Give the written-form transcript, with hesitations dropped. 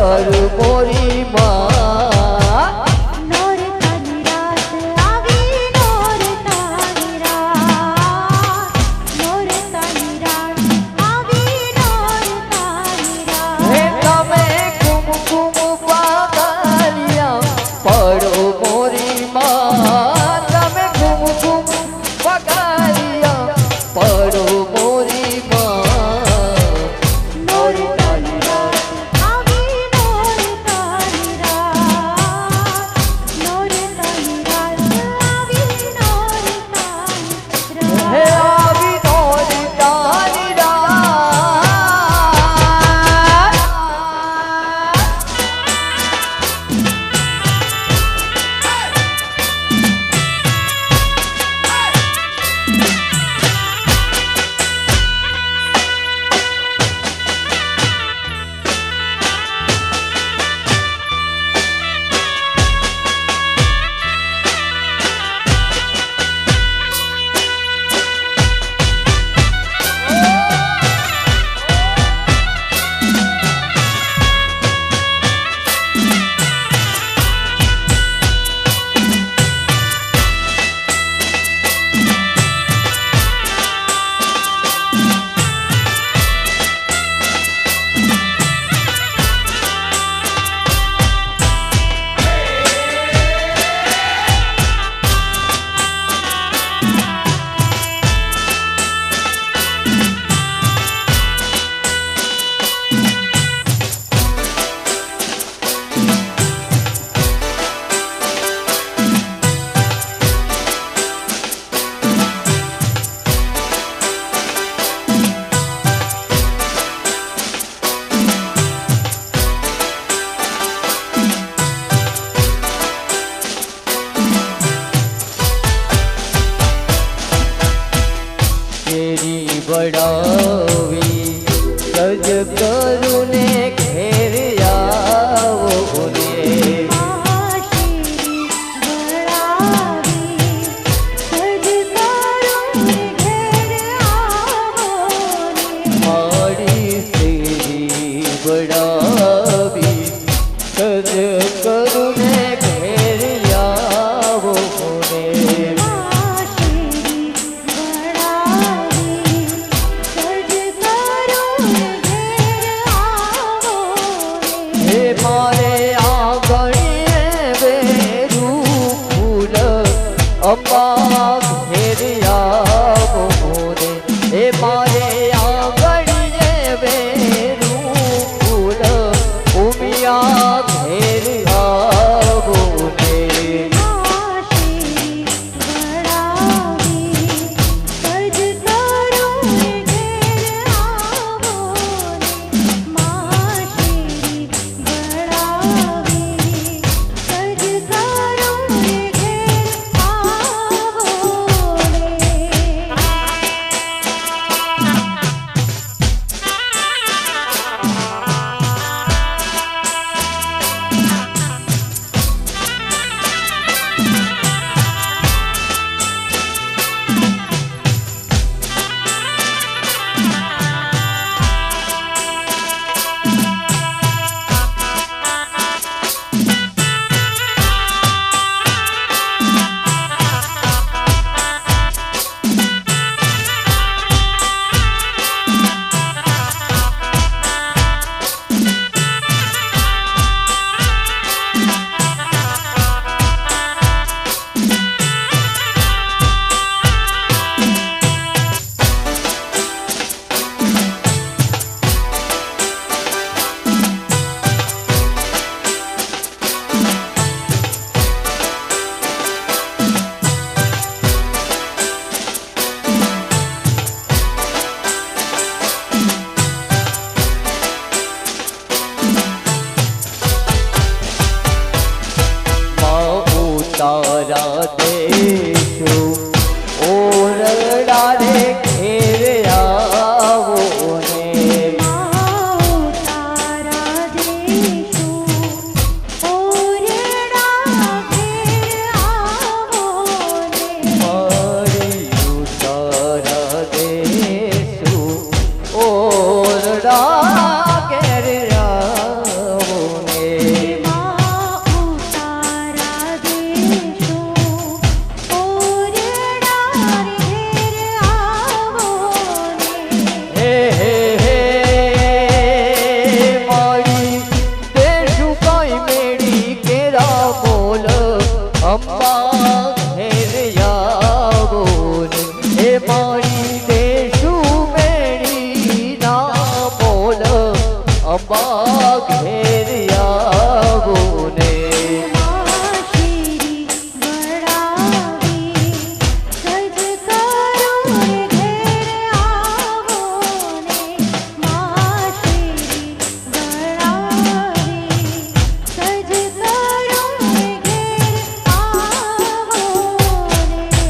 कर मोरी माँ नोरतानी रात आवी नोरतानी रात नोरतानी रात आवी नोरतानी रात हे तमे कुमकुम पागलिया पड़ो मोरी माँ तमे कुमकुम पागलिया पड़ो मोरी माँ नोरतानी रात आवी नोरतानी रात नोरतानी रात आवी नोरतानी हे रात आवी नोरतानी रात तेरी बड़ावी सज करुने घेर आओ रे आशीरी बड़ावी सज करुने घेर आवो रे मारी तेरी बड़ावी सज करुने घेर आओ रे आशीरी बड़ावी सज करुने घेर आवो रे हे मारे आंगणे बेरू फूल अम्बा घेर आओ रे हे मारे आंगणे बेरू फूल उमिया घेर आओ रे आशीरी बड़ावी सज करुने घेर आवो रे माशीरी बड़ावी सज करुने घेर आवो रे तारा देशो ओरड़ा रे घेर आओ रे तारा देशो ओरड़ा घेर आवो रे मारियो तारा देशो ओरड़ा घेर आओ અંબા ઘેર આવો ને માશેરી વડાવી સજ કરો રે ઘેર આવો ને માશેરી વડાવી સજ કરો રે ઘેર આવો ને